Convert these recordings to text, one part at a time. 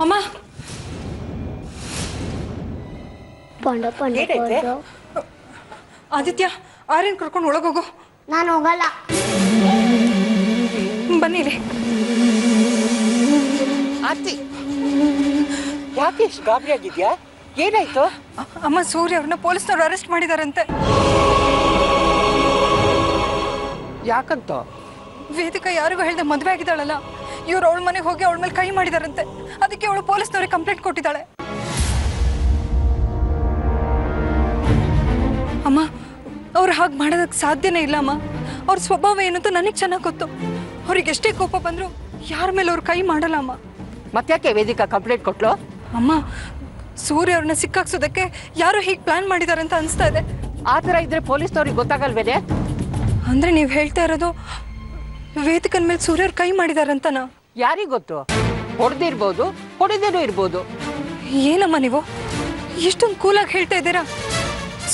ಅಮ್ಮ ಆದಿತ್ಯ ಆರ್ಯನ್ ಕರ್ಕೊಂಡು ಒಳಗೋಗು. ನಾನು ಹೋಗಲ್ಲ. ಬನ್ನಿರಿ. ಆರ್ತಿ, ಯಾಕೆ ಇಷ್ಟು ಗಾಬರಿ ಆಗಿದ್ಯಾ? ಏನಾಯ್ತು? ಅಮ್ಮ, ಸೂರ್ಯ ಅವ್ರನ್ನ ಪೊಲೀಸ್ನವ್ರು ಅರೆಸ್ಟ್ ಮಾಡಿದಾರಂತೆ. ಯಾಕಂತ? ವೇದಿಕಾ ಯಾರಿಗೂ ಹೇಳ್ದೆ ಮದುವೆ ಆಗಿದ್ದಾಳಲ್ಲ, ಇವ್ರು ಅವಳ ಮನೆಗೆ ಹೋಗಿ ಅವಳ ಮೇಲೆ ಕೈ ಮಾಡಿದಾರಂತೆ. ಅದಕ್ಕೆ ಅವಳು ಪೊಲೀಸ್ನವ್ರಿಗೆ ಕಂಪ್ಲೇಂಟ್ ಕೊಟ್ಟಿದ್ದಾಳೆ. ಅಮ್ಮ, ಅವ್ರು ಹಾಗೆ ಮಾಡೋದಕ್ಕೆ ಸಾಧ್ಯನೇ ಇಲ್ಲ ಅಮ್ಮ. ಅವ್ರ ಸ್ವಭಾವ ಏನಂತ ನನಗೆ ಚೆನ್ನಾಗಿ ಗೊತ್ತು. ಅವ್ರಿಗೆ ಎಷ್ಟೇ ಕೋಪ ಬಂದ್ರು ಯಾರ ಮೇಲೆ ಅವ್ರು ಕೈ ಮಾಡಲ್ಲ ಅಮ್ಮ. ಮತ್ತ್ಯಾಕೆ ವೇದಿಕಾ ಕಂಪ್ಲೇಂಟ್ ಕೊಟ್ಲು? ಅಮ್ಮ, ಸೂರ್ಯ ಅವ್ರನ್ನ ಸಿಕ್ಕಾಕ್ಸೋದಕ್ಕೆ ಯಾರು ಹೀಗೆ ಪ್ಲಾನ್ ಮಾಡಿದಾರೆ ಅಂತ ಅನಿಸ್ತಾ ಇದೆ. ಆ ಥರ ಇದ್ರೆ ಪೊಲೀಸ್ನವ್ರಿಗೆ ಗೊತ್ತಾಗಲ್ವೇನೆ? ಅಂದ್ರೆ ನೀವು ಹೇಳ್ತಾ ಇರೋದು ವೇದಿಕನ್ ಮೇಲೆ ಸೂರ್ಯ ಅವ್ರು ಕೈ ಮಾಡಿದಾರಂತನ? ಯಾರಿಗ್ ಗೊತ್ತು? ಹೊಡೆದಿರ್ಬೋದು, ಹೊಡೆದೇನೂ ಇರ್ಬೋದು. ಏನಮ್ಮ ನೀವು ಇಷ್ಟೊಂದು ಕೂಲಾಗಿ ಹೇಳ್ತಾ ಇದ್ದೀರಾ?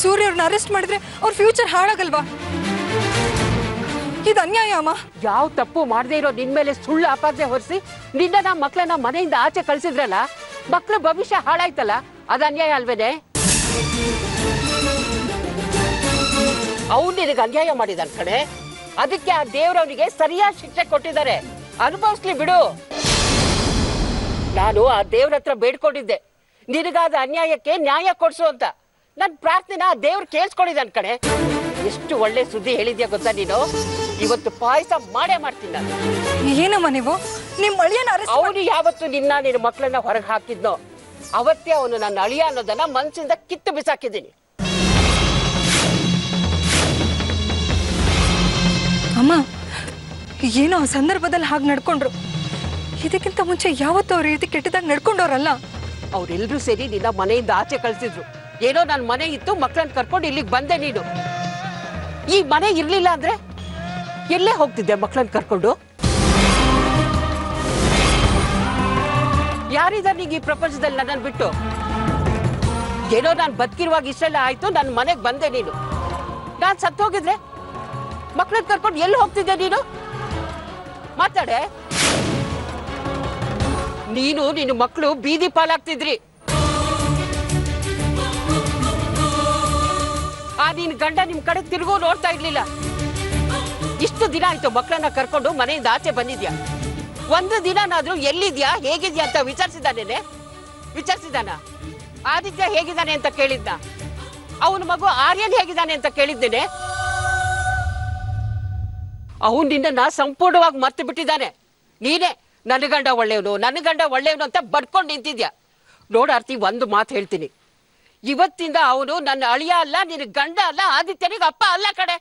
ಸೂರ್ಯ ಅವ್ರನ್ನ ಅರೆಸ್ಟ್ ಮಾಡಿದ್ರೆ ಅವ್ರ ಫ್ಯೂಚರ್ ಹಾಳಾಗಲ್ವಾ? ಇದು ಅನ್ಯಾಯ ಅಮ್ಮ. ಯಾವ ತಪ್ಪು ಮಾಡದೇ ಇರೋ ನಿನ್ ಮೇಲೆ ಸುಳ್ಳು ಆಪಾದನೆ ಹೊರಿಸಿ ನಿನ್ನ ಮಕ್ಕಳನ್ನ ಮನೆಯಿಂದ ಆಚೆ ಕಳ್ಸಿದ್ರಲ್ಲ, ಮಕ್ಕಳ ಭವಿಷ್ಯ ಹಾಳಾಯ್ತಲ್ಲ, ಅದು ಅನ್ಯಾಯ ಅಲ್ವೇನೆ? ಅವ್ನು ನಿನಗೆ ಅನ್ಯಾಯ ಮಾಡಿದಾನ ಕಣೆ. ಅದಕ್ಕೆ ಆ ದೇವ್ರವನಿಗೆ ಸರಿಯಾದ ಶಿಕ್ಷೆ ಕೊಟ್ಟಿದ್ದಾರೆ. ಅನುಭವಿಸ್ಲಿ ಬಿಡು. ನಾನು ಆ ದೇವ್ರ ಹತ್ರ ಬೇಡ್ಕೊಂಡಿದ್ದೆ, ನಿನಗಾದ ಅನ್ಯಾಯಕ್ಕೆ ನ್ಯಾಯ ಕೊಡ್ಸು ಅಂತ. ನನ್ನ ಪ್ರಾರ್ಥನೆ ಆ ದೇವ್ರು ಕೇಳಿಸ್ಕೊಂಡಿದ್ದಾನ ಕಣೆ. ಎಷ್ಟು ಒಳ್ಳೆ ಸುದ್ದಿ ಹೇಳಿದ್ಯಾ ಗೊತ್ತಾ ನೀನು? ಇವತ್ತು ಪಾಯಸ ಮಾಡೇ ಮಾಡ್ತೀನಿ ನಾನು. ಏನಮ್ಮ ನೀವು ನಿಮ್ಮ ಅಳಿಯನ ಅವನು ಯಾವತ್ತು ನಿನ್ನ ಮಕ್ಕಳನ್ನ ಹೊರಗೆ ಹಾಕಿದ್ನೋ ಅವತ್ತೇ ಅವನು ನನ್ನ ಅಳಿಯ ಅನ್ನೋದನ್ನ ಮನಸ್ಸಿಂದ ಕಿತ್ತು ಬಿಸಾಕಿದ್ದೀನಿ. ಅಮ್ಮ, ಏನೋ ಆ ಸಂದರ್ಭದಲ್ಲಿ ಹಾಗೆ ನಡ್ಕೊಂಡ್ರು. ಇದಕ್ಕಿಂತ ಮುಂಚೆ ಯಾವತ್ತೂ ಅವ್ರ ರೀತಿ ಕೆಟ್ಟದಾಗ ನಡ್ಕೊಂಡವ್ರಲ್ಲ. ಅವ್ರೆಲ್ರೂ ಸೇರಿ ನಿನ್ನ ಮನೆಯಿಂದ ಆಚೆ ಕಳ್ಸಿದ್ರು. ಏನೋ ನನ್ನ ಮನೆ ಇತ್ತು, ಮಕ್ಕಳನ್ನ ಕರ್ಕೊಂಡು ಇಲ್ಲಿಗೆ ಬಂದೆ. ನೀನು ಈ ಮನೆ ಇರ್ಲಿಲ್ಲ ಅಂದ್ರೆ ಎಲ್ಲೇ ಹೋಗ್ತಿದ್ದೆ ಮಕ್ಕಳನ್ನ ಕರ್ಕೊಂಡು? ಯಾರಿದ ನೀಗ ಈ ಪ್ರಪಂಚದಲ್ಲಿ ನನ್ನನ್ನು ಬಿಟ್ಟು? ಏನೋ ನಾನು ಬದುಕಿರುವಾಗ ಇಷ್ಟೆಲ್ಲ ಆಯ್ತು, ನನ್ನ ಮನೆಗೆ ಬಂದೆ. ನೀನು ನಾನು ಸತ್ತು ಹೋಗಿದ್ರೆ ಮಕ್ಕಳನ್ನ ಕರ್ಕೊಂಡು ಎಲ್ಲಿ ಹೋಗ್ತಿದ್ದೆ ನೀನು? ಮಾತಾಡೆ. ನೀನು ನಿನ್ನ ಮಕ್ಕಳು ಬೀದಿ ಪಾಲಾಗ್ತಿದ್ರಿ. ಆ ನಿನ್ ಗಂಡ ನಿಮ್ ಕಡೆ ತಿರುಗು ನೋಡ್ತಾ ಇರ್ಲಿಲ್ಲ. ಇಷ್ಟು ದಿನ ಆಯ್ತು ಮಕ್ಕಳನ್ನ ಕರ್ಕೊಂಡು ಮನೆಯಿಂದ ಆಚೆ ಬಂದಿದ್ಯಾ. ಒಂದು ದಿನನಾದ್ರೂ ಎಲ್ಲಿದ್ಯಾ, ಹೇಗಿದ್ಯಾ ಅಂತ ವಿಚಾರಿಸಿದಾನ? ಆದಿತ್ಯ ಹೇಗಿದ್ದಾನೆ ಅಂತ ಕೇಳಿದ್ನ? ಅವನ ಮಗು ಆರ್ಯನ್ ಹೇಗಿದ್ದಾನೆ ಅಂತ ಕೇಳಿದ್ದೇನೆ? ಅವನು ನಿನ್ನ ಸಂಪೂರ್ಣವಾಗಿ ಮರ್ತು ಬಿಟ್ಟಿದ್ದಾನೆ. ನೀನೇ ನನ್ನ ಗಂಡ ಒಳ್ಳೆಯವನು ಅಂತ ಬಡ್ಕೊಂಡು ನಿಂತಿದ್ಯಾ. ನೋಡ ಆರ್ತಿ, ಒಂದು ಮಾತು ಹೇಳ್ತೀನಿ. ಇವತ್ತಿಂದ ಅವನು ನನ್ನ ಅಳಿಯ ಅಲ್ಲ, ನಿನ್ನ ಗಂಡ ಅಲ್ಲ, ಆದಿತ್ಯನಿಗೆ ಅಪ್ಪ ಅಲ್ಲ ಕಡೆ.